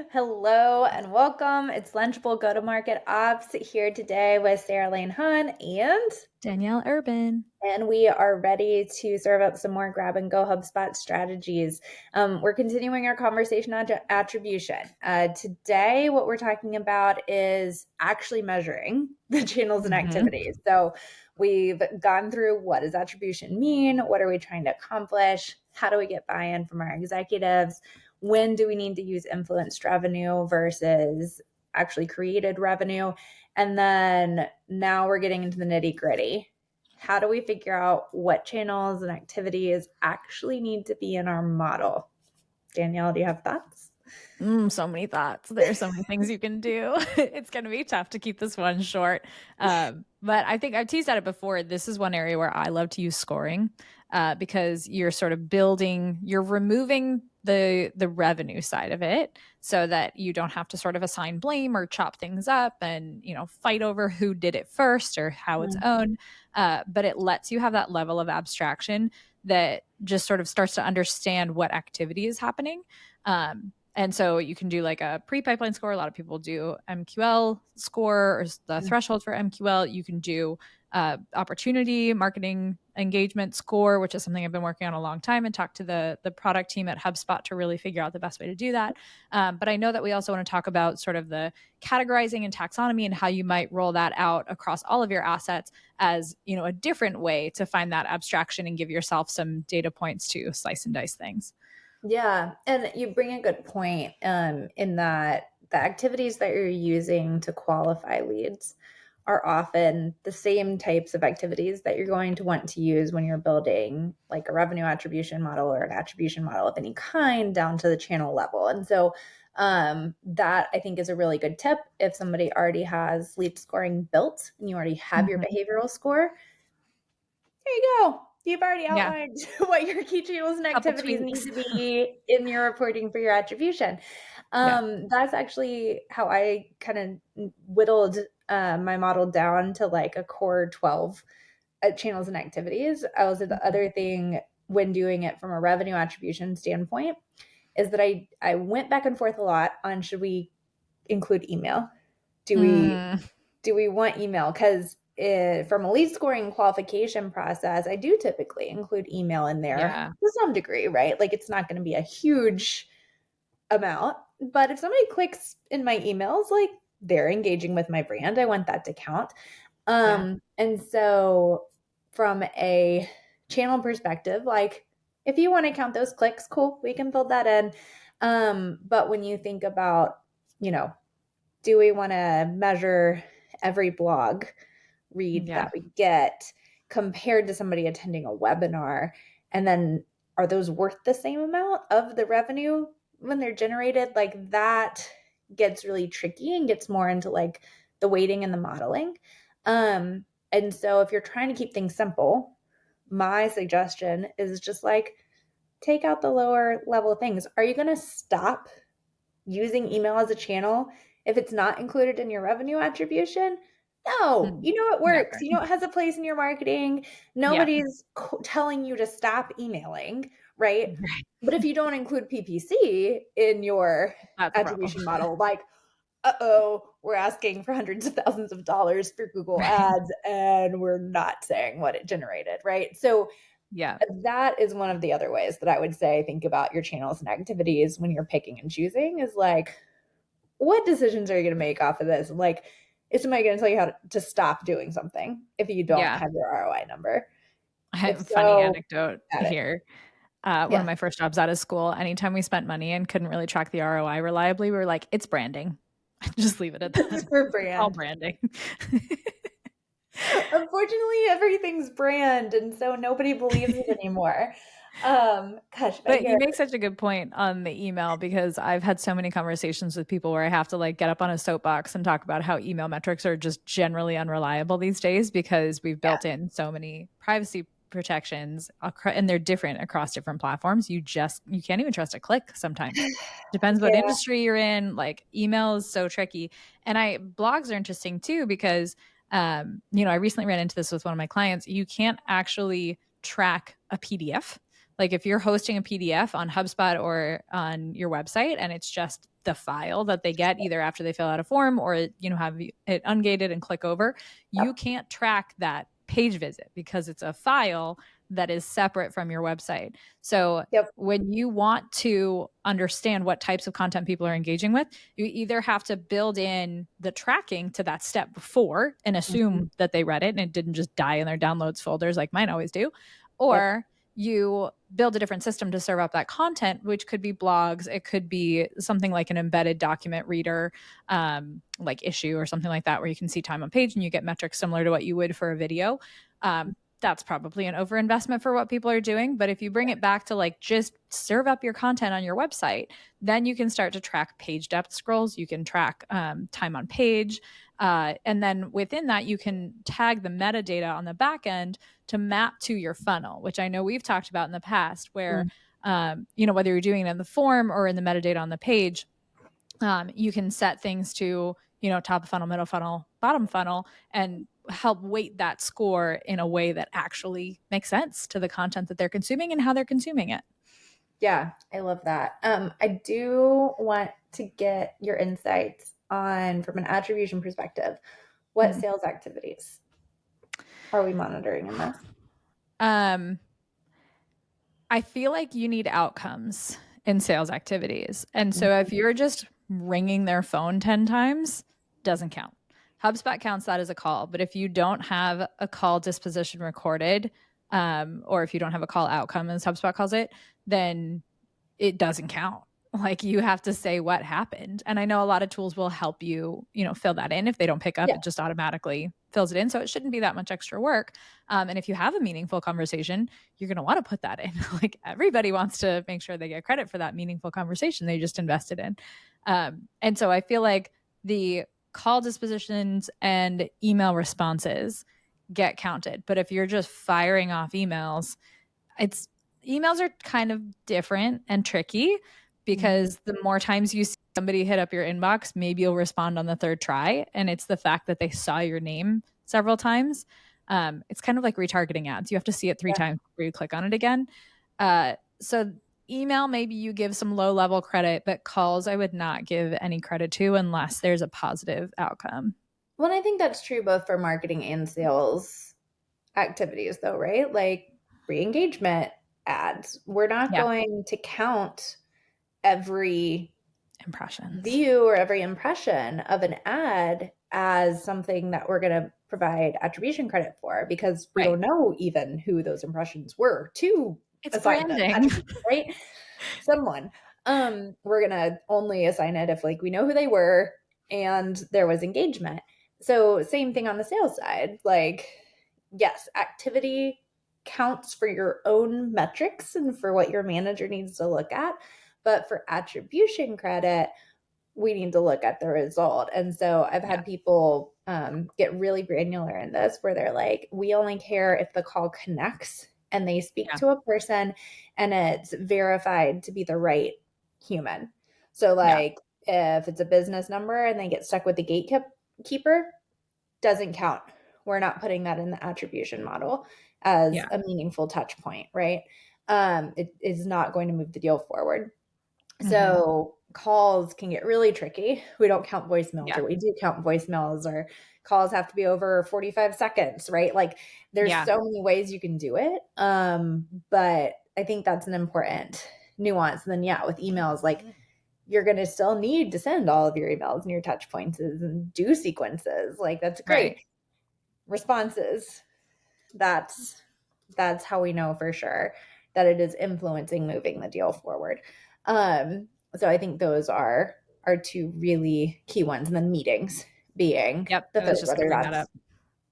Hello and welcome. It's Lunchable Go-to-Market Ops here today with Sarah Lane-Hawn Danielle Urban. and we are ready to serve up some more grab and go HubSpot strategies. We're continuing our conversation on attribution. Today, what we're talking about is actually measuring the channels and activities. So we've gone through what does attribution mean? What are we trying to accomplish? How do we get buy-in from our executives? When do we need to use influenced revenue versus actually created revenue? And then now we're getting into the nitty gritty. How do we figure out what channels and activities actually need to be in our model? Danielle, do you have thoughts? So many thoughts. There's so many things you can do. It's going to be tough to keep this one short. But I think I've teased at it before. This is one area where I love to use scoring because you're sort of you're removing the revenue side of it so that you don't have to sort of assign blame or chop things up and, fight over who did it first or how it's owned. But it lets you have that level of abstraction that just sort of starts to understand what activity is happening. And so you can do like a pre-pipeline score. A lot of people do MQL score or the threshold for MQL. You can do opportunity marketing engagement score, which is something I've been working on a long time, and talk to the product team at HubSpot to really figure out the best way to do that. But I know that we also want to talk about sort of the categorizing and taxonomy and how you might roll that out across all of your assets as, a different way to find that abstraction and give yourself some data points to slice and dice things. Yeah, and you bring a good point in that the activities that you're using to qualify leads are often the same types of activities that you're going to want to use when you're building like a revenue attribution model or an attribution model of any kind down to the channel level. And so that I think is a really good tip. If somebody already has lead scoring built and you already have your behavioral score, there you go. You've already outlined what your key channels and activities need to be in your reporting for your attribution. That's actually how I kind of whittled my model down to like a core 12 channels and activities. Also, the other thing when doing it from a revenue attribution standpoint is that I went back and forth a lot on should we include email? Do we want email? Because from a lead scoring qualification process, I do typically include email in there to some degree, right? Like it's not going to be a huge amount, but if somebody clicks in my emails, like they're engaging with my brand, I want that to count. And so from a channel perspective, like if you want to count those clicks, cool, we can build that in. But when you think about, do we want to measure every blog read that we get compared to somebody attending a webinar? And then are those worth the same amount of the revenue when they're generated? Like that gets really tricky and gets more into like the weighting and the modeling. And so if you're trying to keep things simple, my suggestion is just like take out the lower level things. Are you going to stop using email as a channel if it's not included in your revenue attribution? No, it works. Never. It has a place in your marketing. Nobody's telling you to stop emailing, right? But if you don't include PPC in your attribution model, like, we're asking for hundreds of thousands of dollars for Google Ads and we're not saying what it generated, right? So that is one of the other ways that I would say think about your channels and activities when you're picking and choosing is like, what decisions are you going to make off of this? Like, is somebody going to tell you how to stop doing something if you don't have your ROI number? I have If a funny so, anecdote here. One of my first jobs out of school, anytime we spent money and couldn't really track the ROI reliably, we were like, it's branding. Just leave it at that. It's for It's all brand. branding. Unfortunately, everything's brand, and so nobody believes it anymore. But you make such a good point on the email because I've had so many conversations with people where I have to like get up on a soapbox and talk about how email metrics are just generally unreliable these days because we've built in so many privacy protections and they're different across different platforms. You can't even trust a click sometimes. Depends what industry you're in. Like email is so tricky. And blogs are interesting too because I recently ran into this with one of my clients. You can't actually track a PDF. Like if you're hosting a PDF on HubSpot or on your website and it's just the file that they get either after they fill out a form or, have it ungated and click over, you Yep. can't track that page visit because it's a file that is separate from your website. So Yep. when you want to understand what types of content people are engaging with, you either have to build in the tracking to that step before and Mhm. assume that they read it and it didn't just die in their downloads folders like mine always do, Yep. or you build a different system to serve up that content, which could be blogs, it could be something like an embedded document reader, like Issue or something like that, where you can see time on page and you get metrics similar to what you would for a video. That's probably an overinvestment for what people are doing. But if you bring it back to like just serve up your content on your website, then you can start to track page depth scrolls. You can track time on page. And then within that, you can tag the metadata on the back end to map to your funnel, which I know we've talked about in the past, where, Mm. whether you're doing it in the form or in the metadata on the page, you can set things to, top of funnel, middle funnel, bottom funnel, and help weight that score in a way that actually makes sense to the content that they're consuming and how they're consuming it. Yeah, I love that. I do want to get your insights on, from an attribution perspective, what Mm. sales activities are we monitoring in this? Um, I feel like you need outcomes in sales activities. And so if Mhm. you're just ringing their phone 10 times, doesn't count. HubSpot counts that as a call. But if you don't have a call disposition recorded, or if you don't have a call outcome, as HubSpot calls it, then it doesn't count. Like you have to say what happened. And I know a lot of tools will help you, fill that in. If they don't pick up, Yeah. it just automatically fills it in. So it shouldn't be that much extra work. And if you have a meaningful conversation, you're going to want to put that in. Like everybody wants to make sure they get credit for that meaningful conversation they just invested in. And so I feel like the call dispositions and email responses get counted. But if you're just firing off emails, it's emails are kind of different and tricky Mhm. because the more times you see somebody hit up your inbox, maybe you'll respond on the third try. And it's the fact that they saw your name several times. It's kind of like retargeting ads. You have to see it three Yeah. times before you click on it again. So email, maybe you give some low level credit, but calls, I would not give any credit to unless there's a positive outcome. Well, I think that's true both for marketing and sales activities, though, right? Like re-engagement ads. We're not Yeah. going to count every Impressions. view or every impression of an ad as something that we're going to provide attribution credit for, because we Right. don't know even who those impressions were to It's assign them branding. attribution, right? Someone. We're going to only assign it if like we know who they were and there was engagement. So same thing on the sales side. Like, yes, activity counts for your own metrics and for what your manager needs to look at, but for attribution credit, we need to look at the result. And so I've Yeah. had people get really granular in this where they're like, we only care if the call connects and they speak Yeah. to a person and it's verified to be the right human. So, Yeah. like, if it's a business number and they get stuck with the gatekeeper, doesn't count. We're not putting that in the attribution model as Yeah. a meaningful touch point, right? It is not going to move the deal forward. Mhm. So calls can get really tricky. We don't count voicemails, Yeah. or we do count voicemails, or calls have to be over 45 seconds, right? Like there's Yeah. so many ways you can do it. But I think that's an important nuance. And then yeah, with emails, like you're going to still need to send all of your emails and your touch points and do sequences. Like that's Right. great. Responses. That's that's how we know for sure that it is influencing moving the deal forward. So I think those are two really key ones. And then meetings being Yep. the I was third, just gonna whether bring that that's up.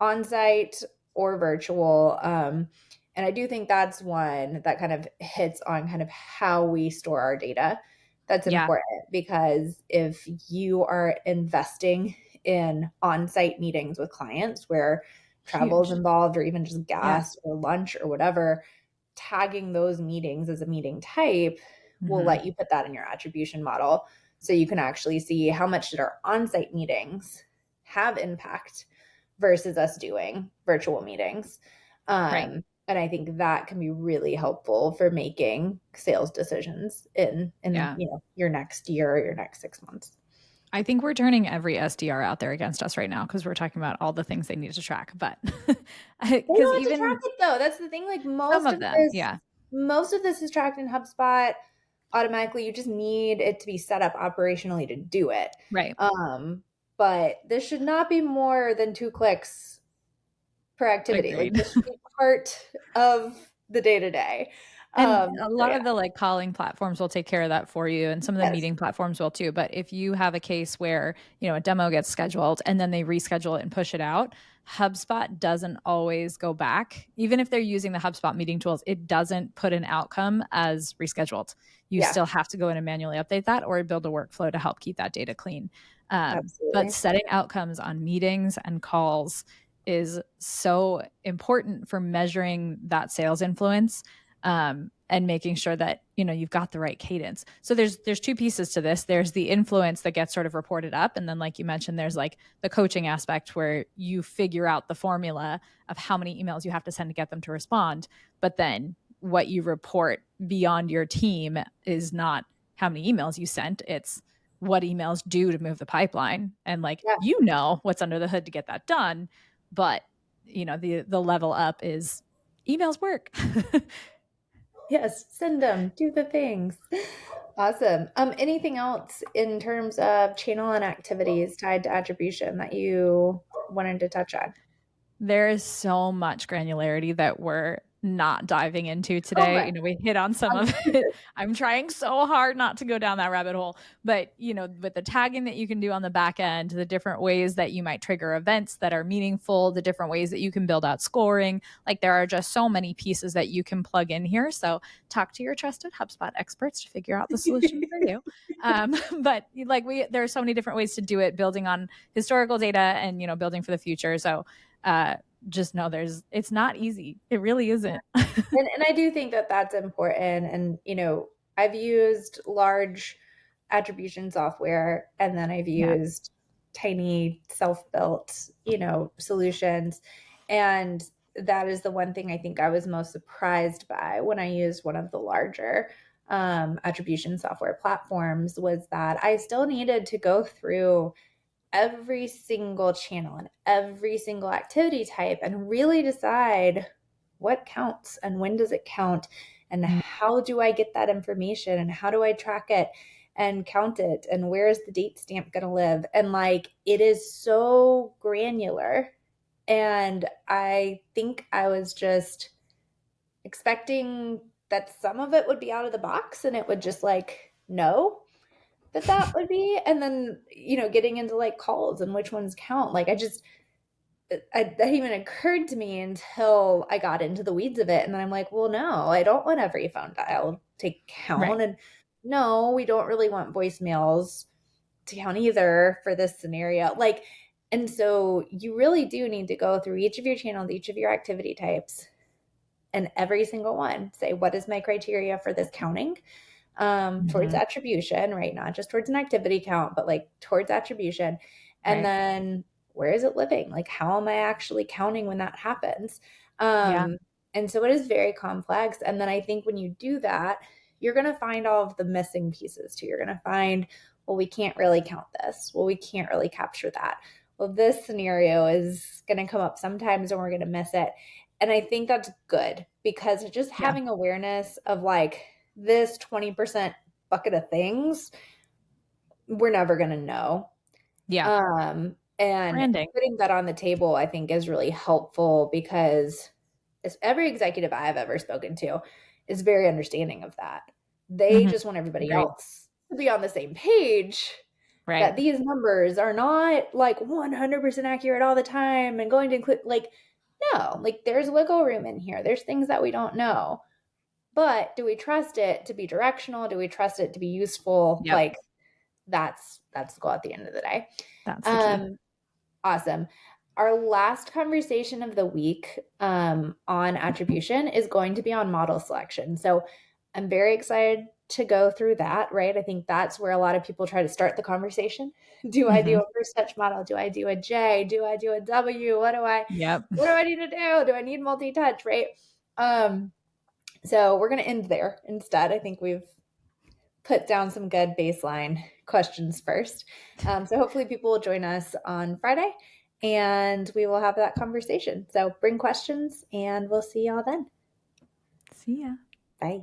on site or virtual. And I do think that's one that kind of hits on kind of how we store our data. That's Yeah. important because if you are investing in on site meetings with clients where travel is Huge. involved or even just Yeah. gas or lunch or whatever, tagging those meetings as a meeting type will Mhm. let you put that in your attribution model so you can actually see how much did our on site meetings have impact versus us doing virtual meetings. Right. And I think that can be really helpful for making sales decisions in Yeah. your next year or your next 6 months. I think we're turning every SDR out there against us right now because we're talking about all the things they need to track. But They because don't have to track even it though. That's the thing. Like some of them, yeah, most of this is tracked in HubSpot automatically. You just need it to be set up operationally to do it. right. But this should not be more than 2 clicks per activity. Like Agreed. this should be part of the day to day. And a So lot yeah, of the like calling platforms will take care of that for you, and some of the yes, meeting platforms will too. But if you have a case where, a demo gets scheduled and then they reschedule it and push it out, HubSpot doesn't always go back. Even if they're using the HubSpot meeting tools, it doesn't put an outcome as rescheduled. You yeah, still have to go in and manually update that or build a workflow to help keep that data clean. But absolutely. setting outcomes on meetings and calls is so important for measuring that sales influence, and making sure that you've got the right cadence. So there's two pieces to this. There's the influence that gets sort of reported up, and then like you mentioned, there's like the coaching aspect where you figure out the formula of how many emails you have to send to get them to respond. But then what you report beyond your team is not how many emails you sent, it's what emails do to move the pipeline, and like Yeah. what's under the hood to get that done. But the level up is emails work. Yes, send them, do the things. Awesome. Anything else in terms of channel and activities tied to attribution that you wanted to touch on? There is so much granularity that we're not diving into Oh today. my, We hit on some I'm of it. curious. I'm trying so hard not to go down that rabbit hole. But, with the tagging that you can do on the back end, the different ways that you might trigger events that are meaningful, the different ways that you can build out scoring, like there are just so many pieces that you can plug in here. So talk to your trusted HubSpot experts to figure out the solution for you. But like there are so many different ways to do it, building on historical data and, building for the future. So, uh, just know it's not easy. It really isn't. And I do think that that's important. And, I've used large attribution software and then I've Yeah. used tiny self-built, solutions. And that is the one thing I think I was most surprised by when I used one of the larger attribution software platforms was that I still needed to go through every single channel and every single activity type and really decide what counts and when does it count and Mm. how do I get that information and how do I track it and count it and where is the date stamp going to live, and like it is so granular. And I think I was just expecting that some of it would be out of the box and it would just like know that would be, and then getting into like calls and which ones count, like that even occurred to me until I got into the weeds of it. And then I'm like, well, no, I don't want every phone dial to Right. count, and no, we don't really want voicemails to count either for this scenario, like. And so you really do need to go through each of your channels, each of your activity types, and every single one say, what is my criteria for this counting, towards Mhm. attribution, right? Not just towards an activity count, but like towards attribution. And Right. then where is it living? Like, how am I actually counting when that happens? Yeah. And so it is very complex. And then I think when you do that, you're going to find all of the missing pieces too. You're going to find, well, we can't really count this. Well, we can't really capture that. Well, this scenario is going to come up sometimes and we're going to miss it. And I think that's good because just Yeah. having awareness of like, this 20% bucket of things, we're never going to know. Yeah. And Branding. putting that on the table, I think, is really helpful because every executive I've ever spoken to is very understanding of that. They Mhm. just want everybody Agreed. else to be on the same page Right. that these numbers are not like 100% accurate all the time and going to include, like, no, like there's wiggle room in here. There's things that we don't know. But do we trust it to be directional? Do we trust it to be useful? Yep. Like that's the goal at the end of the day. That's the key. Um, awesome. Our last conversation of the week on attribution is going to be on model selection. So I'm very excited to go through that, right? I think that's where a lot of people try to start the conversation. Do I do Mhm. a first touch model? Do I do a J? Do I do a W? Yep. What do I need to do? Do I need multi-touch, right? So we're going to end there instead. I think we've put down some good baseline questions first. So hopefully people will join us on Friday and we will have that conversation. So bring questions and we'll see y'all then. See ya. Bye.